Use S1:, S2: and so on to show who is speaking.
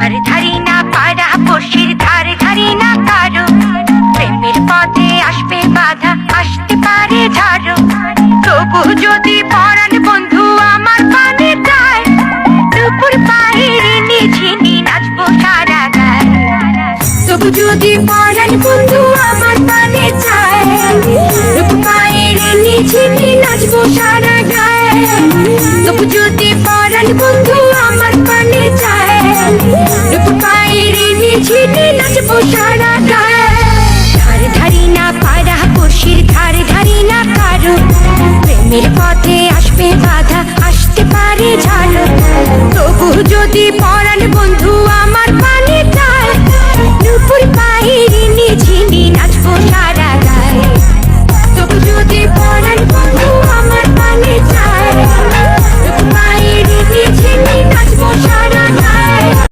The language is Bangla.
S1: ধারে ধারি না পাড়া পড়শির ধারে ধারি না কারো প্রেমের পথে আসবে বাধা আসতে পারে ঝাড়ো তবু যদি পরাণ বন্ধু আমার পানে যায় দুপুর পাহিরে নিঝিনি নাচবো সারা গায় তবু যদি পরাণ বন্ধু আমার পানে যায় দুপুর পাহিরে নিঝিনি নাচবো সারা গায় তবু যদি পরাণ বন্ধু আমার পানে যায় দুপুর পাহিরে নিঝিনি নাচবো সারা গায় ধারে ধারি না পাড়া পড়শির ধারে ধারি না কারো প্রেমের পথে আসবে বাধা আসতে পারে ঝাড়ো তবু যদি পরাণ বন্ধু